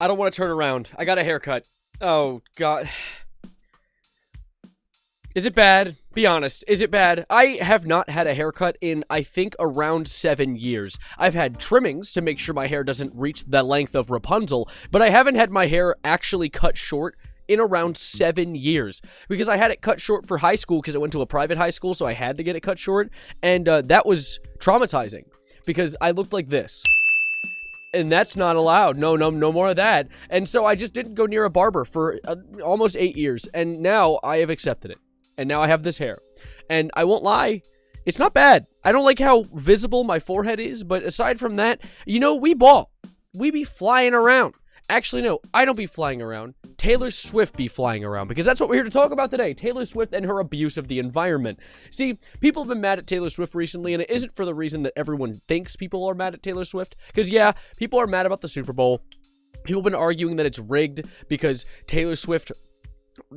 I don't want to turn around. I got a haircut. Oh, God. Is it bad? Be honest. Is it bad? I have not had a haircut in, I think, around 7 years. I've had trimmings to make sure my hair doesn't reach the length of Rapunzel, but I haven't had my hair actually cut short in around 7 years. Because I had it cut short for high school because I went to a private high school, so I had to get it cut short, and that was traumatizing because I looked like this. And that's not allowed. No more of that. And so I just didn't go near a barber for almost 8 years, and now I have accepted it. And now I have this hair. And I won't lie, it's not bad. I don't like how visible my forehead is, but aside from that, you know, we ball. We be flying around. Actually, no, I don't be flying around. Taylor Swift be flying around, because that's what we're here to talk about today. Taylor Swift and her abuse of the environment. See, people have been mad at Taylor Swift recently, and it isn't for the reason that everyone thinks people are mad at Taylor Swift. Because, yeah, people are mad about the Super Bowl. People have been arguing that it's rigged because Taylor Swift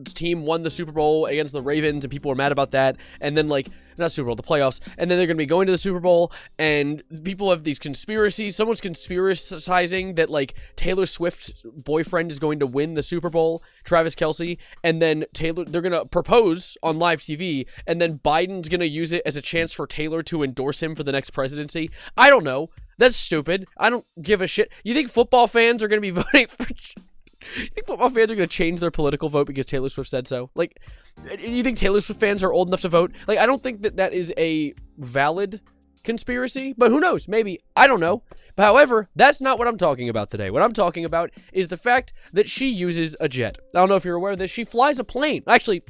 team won the Super Bowl against the Ravens, and people are mad about that. And then, like, not Super Bowl, the playoffs, and then they're going to be going to the Super Bowl, and people have these conspiracies. Someone's conspiracizing that, like, Taylor Swift's boyfriend is going to win the Super Bowl, Travis Kelce, and then they're going to propose on live TV, and then Biden's going to use it as a chance for Taylor to endorse him for the next presidency. I don't know. That's stupid. I don't give a shit. You think football fans are going to be voting for... You think football fans are going to change their political vote because Taylor Swift said so? Like, you think Taylor Swift fans are old enough to vote? Like, I don't think that that is a valid conspiracy, but who knows? Maybe. I don't know. But however, that's not what I'm talking about today. What I'm talking about is the fact that she uses a jet. I don't know if you're aware of this. She flies a plane. Actually,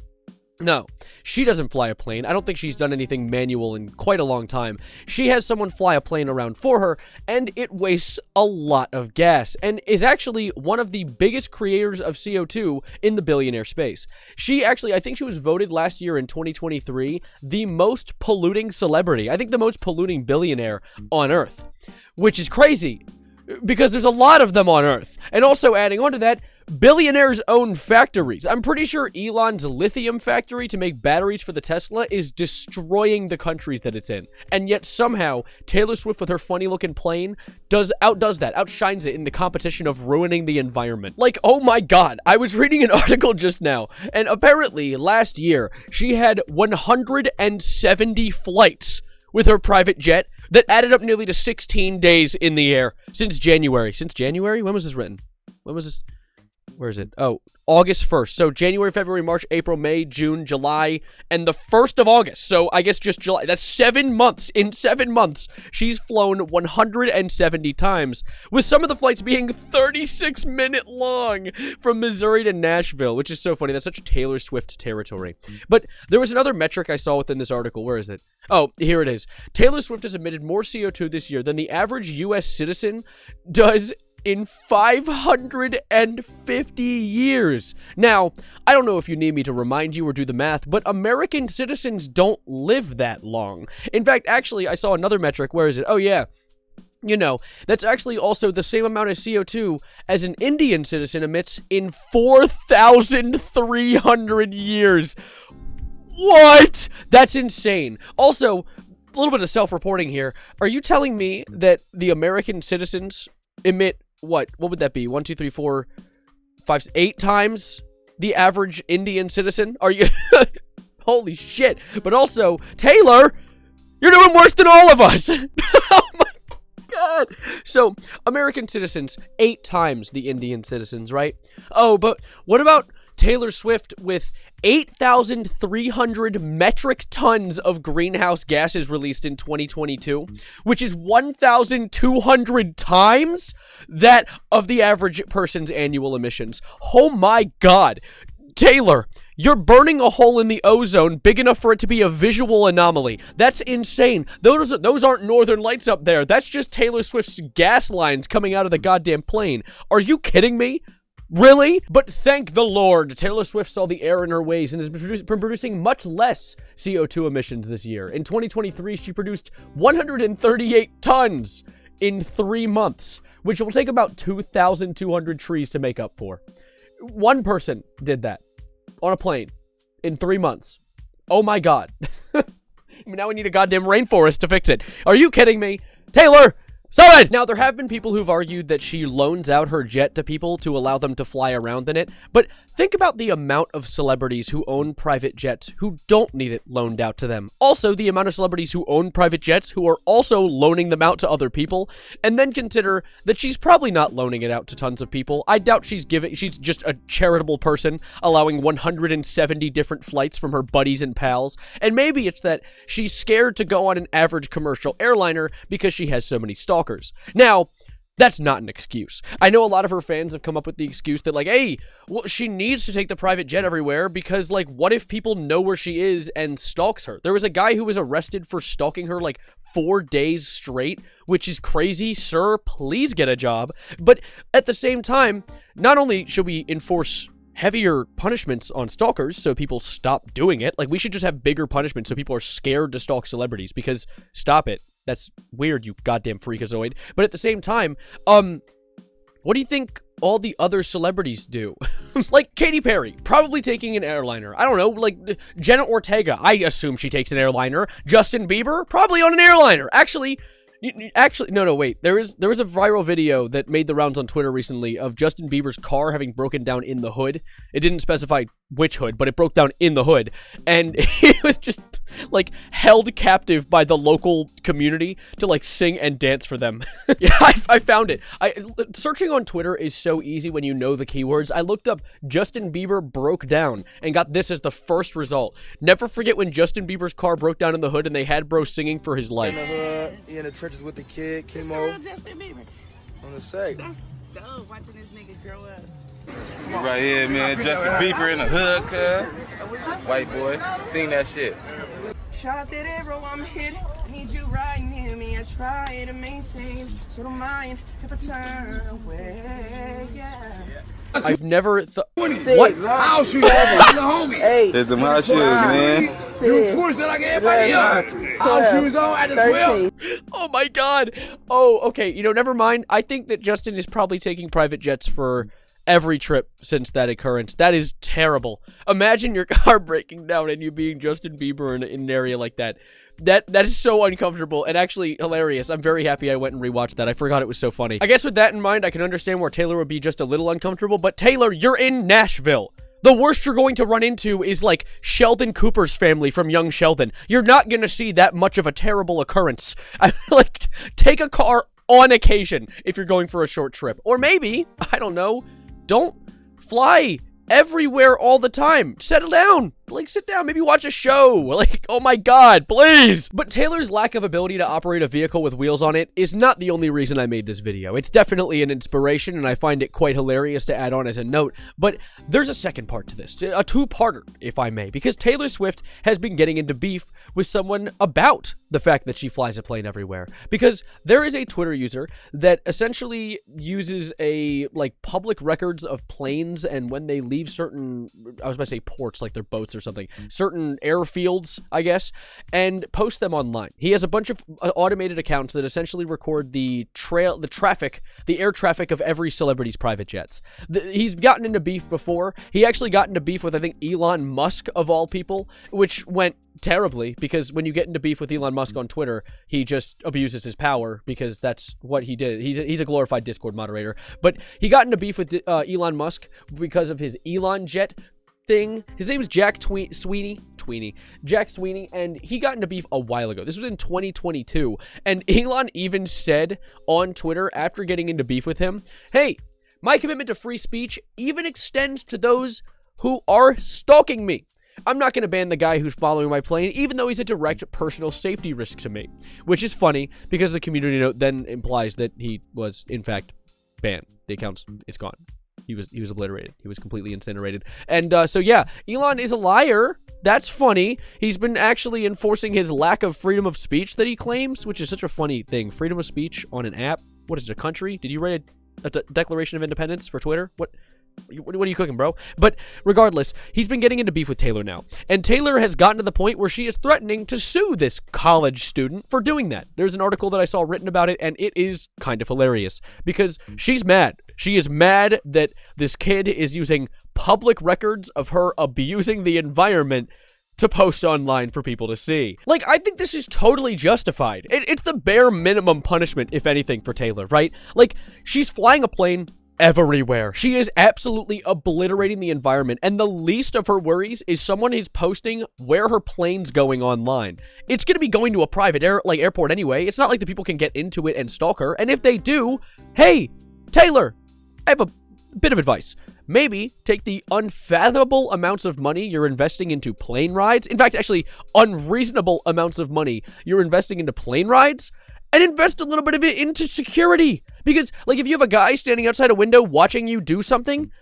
no, she doesn't fly a plane. I don't think she's done anything manual in quite a long time. She has someone fly a plane around for her, and it wastes a lot of gas, and is actually one of the biggest creators of CO2 in the billionaire space. She actually, I think she was voted last year in 2023, the most polluting celebrity. I think the most polluting billionaire on Earth, which is crazy, because there's a lot of them on Earth. And also adding on to that, billionaires own factories. I'm pretty sure Elon's lithium factory to make batteries for the Tesla is destroying the countries that it's in. And yet somehow, Taylor Swift with her funny looking plane outdoes that, outshines it in the competition of ruining the environment. Like, oh my God, I was reading an article just now, and apparently last year, she had 170 flights with her private jet that added up nearly to 16 days in the air since January. Since January? When was this written? When was this? Where is it? Oh, August 1st. So January, February, March, April, May, June, July, and the 1st of August. So I guess just July. That's 7 months. In 7 months, she's flown 170 times, with some of the flights being 36-minute long from Missouri to Nashville, which is so funny. That's such Taylor Swift territory. But there was another metric I saw within this article. Where is it? Oh, here it is. Taylor Swift has emitted more CO2 this year than the average U.S. citizen does in 550 years. Now, I don't know if you need me to remind you or do the math, but American citizens don't live that long. In fact, actually, I saw another metric. Where is it? Oh, yeah. You know, that's actually also the same amount of CO2 as an Indian citizen emits in 4,300 years. What? That's insane. Also, a little bit of self-reporting here. Are you telling me that the American citizens emit what would that be? 1, 2, 3, 4, 5, 8 times the average Indian citizen? Are you? Holy shit. But also, Taylor, you're doing worse than all of us. Oh my God. So, American citizens, 8 times the Indian citizens, right? Oh, but what about Taylor Swift with 8,300 metric tons of greenhouse gases released in 2022, which is 1,200 times that of the average person's annual emissions. Oh my God. Taylor, you're burning a hole in the ozone big enough for it to be a visual anomaly. That's insane. Those aren't northern lights up there. That's just Taylor Swift's gas lines coming out of the goddamn plane. Are you kidding me? Really? But thank the Lord, Taylor Swift saw the error in her ways and has been producing much less CO2 emissions this year. In 2023, she produced 138 tons in 3 months, which will take about 2,200 trees to make up for. One person did that on a plane in 3 months. Oh my God. Now we need a goddamn rainforest to fix it. Are you kidding me? Taylor, Stop it! Now, there have been people who've argued that she loans out her jet to people to allow them to fly around in it, but think about the amount of celebrities who own private jets who don't need it loaned out to them. Also, the amount of celebrities who own private jets who are also loaning them out to other people, and then consider that she's probably not loaning it out to tons of people. I doubt she's just a charitable person, allowing 170 different flights from her buddies and pals, and maybe it's that she's scared to go on an average commercial airliner because she has so many stalkers. Now, that's not an excuse. I know a lot of her fans have come up with the excuse that, like, hey, well, she needs to take the private jet everywhere because, like, what if people know where she is and stalks her? There was a guy who was arrested for stalking her, like, 4 days straight, which is crazy. Sir, please get a job. But at the same time, not only should we enforce heavier punishments on stalkers so people stop doing it, like, we should just have bigger punishments so people are scared to stalk celebrities, because stop it. That's weird, you goddamn freakazoid. But at the same time, what do you think all the other celebrities do? Like Katy Perry, probably taking an airliner. I don't know, like Jenna Ortega, I assume she takes an airliner. Justin Bieber, probably on an airliner. Actually, no, wait. There was a viral video that made the rounds on Twitter recently of Justin Bieber's car having broken down in the hood. It didn't specify which hood, but it broke down in the hood. And it was just, like, held captive by the local community to, like, sing and dance for them. Yeah, I found it. Searching on Twitter is so easy when you know the keywords. I looked up Justin Bieber broke down and got this as the first result. Never forget when Justin Bieber's car broke down in the hood and they had bro singing for his life. In the hood, in the trenches with the kid, chemo. Justin Bieber. On the side. That's dope, watching this nigga grow up. Right here, man. Justin Bieber in the hood, cuz. White boy. Sing that shit. Shot that arrow, I'm hit. Need you right near me. I try to maintain. So don't mind if I turn away. Yeah. I've never thought. What? I'll shoot over. The homie. Hey, It's the my shoes, man. You of course like everybody else. I'll shoot on at the 12. Oh my god. Oh, okay. You know, never mind. I think that Justin is probably taking private jets for every trip since that occurrence. That is terrible. Imagine your car breaking down and you being Justin Bieber in an area like that. That is so uncomfortable and actually hilarious. I'm very happy I went and rewatched that. I forgot it was so funny. I guess with that in mind, I can understand where Taylor would be just a little uncomfortable, but Taylor, you're in Nashville. The worst you're going to run into is, like, Sheldon Cooper's family from Young Sheldon. You're not going to see that much of a terrible occurrence. Like, take a car on occasion if you're going for a short trip. Or maybe, I don't know, don't fly everywhere all the time. Settle down. Like, sit down, maybe watch a show. Like, oh my god, please. But Taylor's lack of ability to operate a vehicle with wheels on it is not the only reason I made this video. It's definitely an inspiration, and I find it quite hilarious to add on as a note. But there's a second part to this, a two-parter, if I may, because Taylor Swift has been getting into beef with someone about the fact that she flies a plane everywhere. Because there is a Twitter user that essentially uses like, public records of planes and when they leave certain, I was about to say ports, like their boats or something, certain airfields, I guess, and post them online. He has a bunch of automated accounts that essentially record the air traffic of every celebrity's private jets. He's gotten into beef before. He actually got into beef with, I think, Elon Musk, of all people, which went terribly, because when you get into beef with Elon Musk on Twitter, he just abuses his power, because that's what he did. He's a glorified Discord moderator. But he got into beef with Elon Musk because of his Elon Jet thing. His name is Jack Sweeney, and he got into beef a while ago. This was in 2022, and Elon even said on Twitter after getting into beef with him, hey, my commitment to free speech even extends to those who are stalking me. I'm not going to ban the guy who's following my plane, even though he's a direct personal safety risk to me. Which is funny, because the community note then implies that he was, in fact, banned. The account is gone. He was obliterated. He was completely incinerated. And so yeah, Elon is a liar. That's funny. He's been actually enforcing his lack of freedom of speech that he claims, which is such a funny thing. Freedom of speech on an app? What is it, a country? Did you write a Declaration of Independence for Twitter? What are you cooking, bro? But regardless, he's been getting into beef with Taylor now. And Taylor has gotten to the point where she is threatening to sue this college student for doing that. There's an article that I saw written about it, and it is kind of hilarious. Because she's mad. She is mad that this kid is using public records of her abusing the environment to post online for people to see. Like, I think this is totally justified. It's the bare minimum punishment, if anything, for Taylor, right? Like, she's flying a plane everywhere. She is absolutely obliterating the environment, and the least of her worries is someone is posting where her plane's going online. It's gonna be going to a private airport anyway. It's not like the people can get into it and stalk her, and if they do, hey, Taylor, I have a bit of advice. Maybe take the unfathomable amounts of money you're investing into plane rides, in fact, actually, unreasonable amounts of money you're investing into plane rides, and invest a little bit of it into security. Because, like, if you have a guy standing outside a window watching you do something,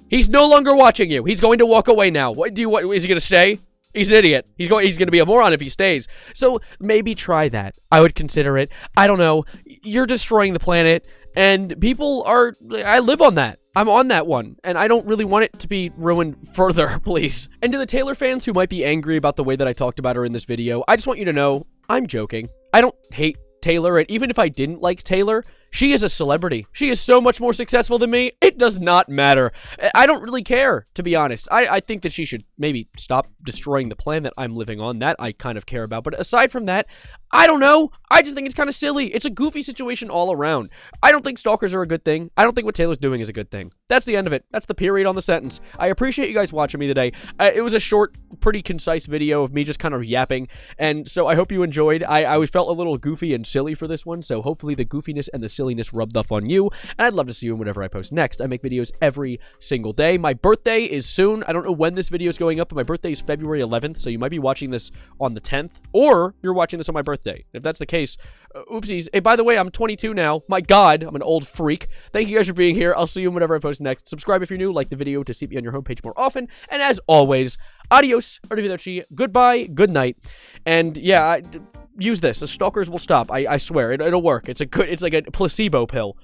he's no longer watching you. He's going to walk away now. What is he going to stay? He's an idiot. He's going to be a moron if he stays. So maybe try that. I would consider it. I don't know. You're destroying the planet, and people are... I live on that. I'm on that one, and I don't really want it to be ruined further, please. And to the Taylor fans who might be angry about the way that I talked about her in this video, I just want you to know, I'm joking. I don't hate Taylor, and even if I didn't like Taylor, she is a celebrity. She is so much more successful than me. It does not matter. I don't really care, to be honest. I think that she should maybe stop destroying the planet I'm living on. That I kind of care about. But aside from that, I don't know. I just think it's kind of silly. It's a goofy situation all around. I don't think stalkers are a good thing. I don't think what Taylor's doing is a good thing. That's the end of it. That's the period on the sentence. I appreciate you guys watching me today. It was a short, pretty concise video of me just kind of yapping. And so I hope you enjoyed. I always felt a little goofy and silly for this one. So hopefully the goofiness and the silliness rubbed off on you. And I'd love to see you in whatever I post next. I make videos every single day. My birthday is soon. I don't know when this video is going up, but my birthday is February 11th. So you might be watching this on the 10th, or you're watching this on my birthday. If that's the case, oopsies. Hey, by the way, I'm 22 now. My God, I'm an old freak. Thank you guys for being here. I'll see you whenever I post next. Subscribe if you're new. Like the video to see me on your homepage more often. And as always, adios, arrivederci, goodbye, good night. And yeah, use this. The stalkers will stop. I swear. It'll work. It's like a placebo pill.